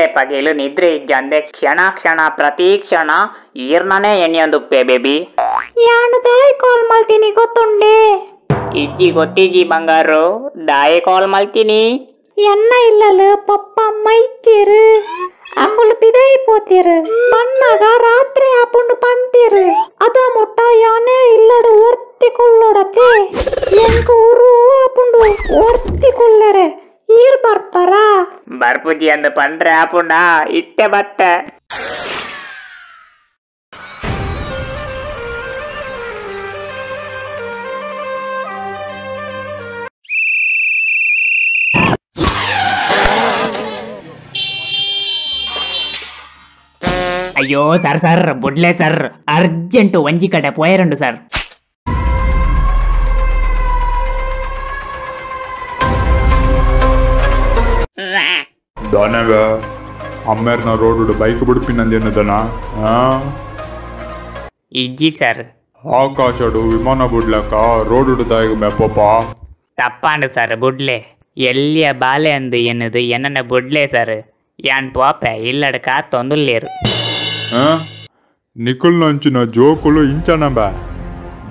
ಯಾನ್ಲೆ ಪಗೇಲು ನಿದ್ರೆ ಇಜ್ಜಂದೆ ಕ್ಷಣ ಕ್ಷಣ ಪ್ರತಿ ಕ್ಷಣ ಈರ್ನನೇ ಎಣ್ಣೆಯೊಂದುಪ್ಪೆ ಬೇಬಿ ಯಾನು ದಾಯಿ ಕಾಲ್ ಮಾಡ್ತೀನಿ ಗೊತ್ತುಂಡೆ ಇಜ್ಜಿ ಗೊತ್ತಿಜ್ಜಿ ಬಂಗಾರು ದಾಯಿ ಕಾಲ್ ಮಾಡ್ತೀನಿ ಎನ್ನ ಇಲ್ಲಲು ಪಪ್ಪ ಅಮ್ಮ ಇಚ್ಚಿರು ಅಮ್ಮಲು ಪಿದಾಯಿ ಪೋತಿರು ಬಣ್ಣಗ ರಾತ್ರಿ ಆಪುಂಡು ಪಂತಿರು ಅದ ಮುಟ್ಟ ಯಾನೇ ಇಲ್ಲಡು ಒರ್ತಿಕೊಳ್ಳೋಡತೆ ಎಂಕು ಊರು ಆಪುಂಡು ಒರ್ತಿಕೊಳ್ಳರೆ ಈರ್ ಬರ್ತಾರ ಬರ್ಪುಜಿ ಅಂದು ಪಂಡ್ರೆ ಆಪುಂಡ ಇಟ್ಟೆ ಬತ್ತ ಅಯ್ಯೋ ಸರ್ ಸರ್ ಬುಡ್ಲೆ ಸರ್ ಅರ್ಜೆಂಟು ಒಂಜಿ ಕಡೆ ಪೋಯರಂಡು ಸರ್ దానేవే అమ్మేర్న రోడ్డు బైక్ బుడిపినందేనదనా ಇಜ್ಜಿ ಸರ್ ಆಕಾಶಡು ವಿಮಾನ ಬುಡ್ಲಕ ರೋಡು ದಾಯಿಗ ಮೆಪ್ಪಪ್ಪ ತಪ್ಪಾಂಡು ಸರ್ ಬುಡ್ಲೆ ಎಲ್ಲಿಯ ಬಾಲೆ ಅಂದು ಎನ್ನದು ಎನ್ನ ಬುಡ್ಲೆ ಸರ್ ಯಾನ್ ಪೋಪೆ ಇಲ್ಲಡಕ ತೊಂದುಲ್ಲೇರು నికుల్ నంచిన జోకులు ఇంచనబా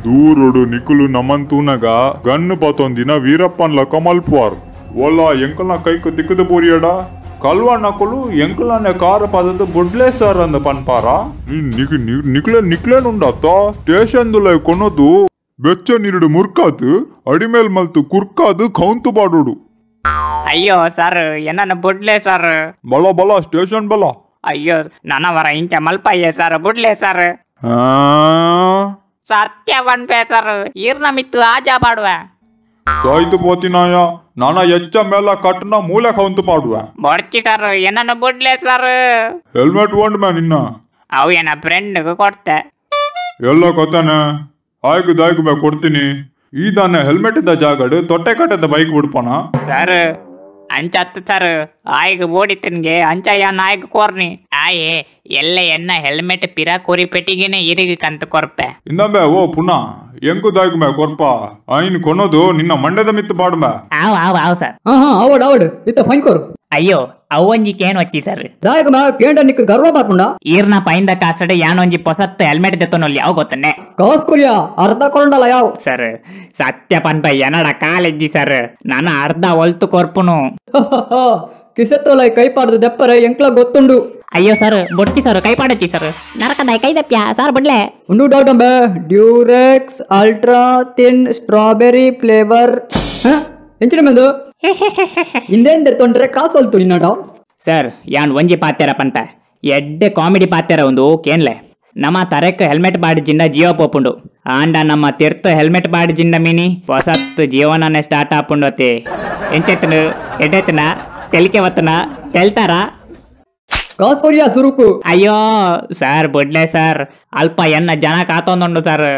దూరుడు నికులు నమంతూనగా గన్ను పతొందిన వీరప్పన్ల కమల్పువారు ఓలా ఎంకల కైకు తిక్కుదు పూరియడా కల్వా నకులు ఎంకలనే కారు పదదు బుడ్లేసారు అంద పన్పారా ನಿಕ್ಲೇನುಂಡಾತ ಸ್ಟೇಷನ್ದುಲೈ ಕೊನದು ಬೆಚ್ಚ ನೀರುಡು ಮುರ್ಕಾತು ಅಡಿಮೇಲ್ ಮಲ್ತು ಕುರ್ಕಾದು ಕೌಂತು ಬಾಡುಡು ಅಯ್ಯೋ ಸರ್ ಎನ್ನ ಬುಡ್ಲೆ ಸರ್ ಬಲ ಬಲ ಸ್ಟೇಷನ್ ಬಲ ಅಯ್ಯೋ ನನವರ ಇಂಚ ಮಲ್ಪಯ್ಯ ಸರ್ ಬುಡ್ಲೆ ಸರ್ ಸತ್ಯ ಬನ್ಪೆ ಸರ್ ಈರ್ನ ಮಿತ್ತು ಆಜಾ ಪಾಡುವ ಸಾಯ್ತು ಪೋತಿನಾಯ ನಾನ ಎಚ್ಚ ಮೇಲ ಕಟ್ಟನ ಮೂಲೆ ಕೌಂತು ಪಾಡುವ ಬಡ್ಚಿ ಸರ್ ಎನ್ನ ಬುಡ್ಲೆ ಸರ್ ಹೆಲ್ಮೆಟ್ ಒಂಡ್ ಮ್ಯಾ ನಿನ್ನ ಅವು ಎನ್ನ ಫ್ರೆಂಡ್ಗೆ ಕೊಡ್ತೆ ಎಲ್ಲ ಕೊತ್ತಾನೆ ಆಯ್ಕು ದಾಯ್ಕು ಬೇ ಕೊಡ್ತೀನಿ ಈದಾನೆ ಹೆಲ್ಮೆಟ್ ಇದ್ದ ಜಾಗಡು ತೊಟ್ಟೆ ಕಟ್ಟದ ಬೈಕ್ ಬಿಡ್ಪಣ ಸರ್ ಅಂಚತ್ತು ಸರ್ ಆಯ್ಗ ಓಡಿತನ್ಗೆ ಅಂಚ ಯಾನ್ ಆಯ್ಗ ಕೋರ್ನಿ ಆಯೆ ಎಲ್ಲ ಎನ್ನ ಹೆಲ್ಮೆಟ್ ಪಿರಾ ಕೋರಿ ಪೆಟ್ಟಿಗೆನೆ ಇರಿಗಿ ಕಂತು ಕೊರ್ಪೆ ಇಂದಂಬೆ ಓ ಪುನಃ ಎಂಕು ದಾಯ್ಕು ಬೇ ಕೊರ್ಪ ಆಯ್ನ್ ಕೊನೋದು ನಿನ್ನ ಮಂಡ್ಯದ ಮಿತ್ತು ಬಾಡ್ಮೆ ಆವ್ ಸರ್ ఆవడు ఇత ఫైన్ కోరు ಅಯ್ಯೋ ಅವೊಂಜಿ ಕೇನ್ వచ్చి ಸರ್ దాయక మా కేండ నిక్కు గర్వ పాకుండా ಈರ್ನ ಪೈಂದ ಕಾಸಡೆ ಯಾನೊಂಜಿ ಪೊಸತ್ ಹೆಲ್ಮೆಟ್ ದೆತ್ತೊನೊಲ್ಲಿ ಯಾವ ಗೊತ್ತನ್ನೆ ಕಾಸ್ ಕೊರಿಯಾ ಅರ್ಧ ಕೊಂಡಲ ಯಾವ್ ಸರ್ ಸತ್ಯ ಪನ್ಪ ಎನಡ ಕಾಲೆಜ್ಜಿ ಸರ್ ನಾನು ಅರ್ಧ ಒಲ್ತು ಕೊರ್ಪುನು ಕಿಸೆತ್ತೋಲೈ ಕೈ ಪಾಡ್ದು ದೆಪ್ಪರೆ ಎಂಕ್ಲ ಗೊತ್ತುಂಡು ಅಯ್ಯೋ ಸರ್ ಬೊಡ್ಚಿ ಸರ್ ಕೈ ಪಾಡಚ್ಚಿ ಸರ್ ನರಕದಾಯ ಕೈ ದಪ್ಪ್ಯಾ ಸರ್ ಬಡ್ಲೆ ಉಂಡು ಡೌಟ್ ಅಂಬೆ Durex ultra thin strawberry flavour ಎಂಚಿನ ಮೆಂದು ಇಂದೇನ್ ದೆತ್ತೊಂಡ್ರೆ ಕಾಸು ಹೊಲ್ತು ನಿನ್ನಡ ಸರ್ ಯಾನ್ ಒಂಜಿ ಪಾತ್ಯಾರ ಪಂತ ಎಡ್ಡೆ ಕಾಮಿಡಿ ಪಾತ್ಯಾರ ಒಂದು ಕೇನ್ಲೆ ನಮ್ಮ ತರಕ್ ಹೆಲ್ಮೆಟ್ ಬಾಡಿ ಜಿಂದ ಜೀವ ಪೋಪುಂಡು ಆಂಡ ನಮ್ಮ ತೀರ್ಥ ಹೆಲ್ಮೆಟ್ ಬಾಡಿ ಜಿಂದ ಮೀನಿ ಹೊಸತ್ ಜೀವನನೇ ಸ್ಟಾರ್ಟ್ ಆಪುಂಡೋತಿ ಎಂಚೆತ್ತನು ಎಡ್ಡೆತ್ತನ ತೆಲಿಕೆ ಒತ್ತನ ತೆಲ್ತಾರ ಕಾಸ್ ಕೊರಿಯಾ ಸುರುಕು ಅಯ್ಯೋ ಸರ್ ಬುಡ್ಲೆ ಸರ್ ಅಲ್ಪ ಎನ್ನ ಜನ ಕಾತೊಂದುಂಡು ಸರ್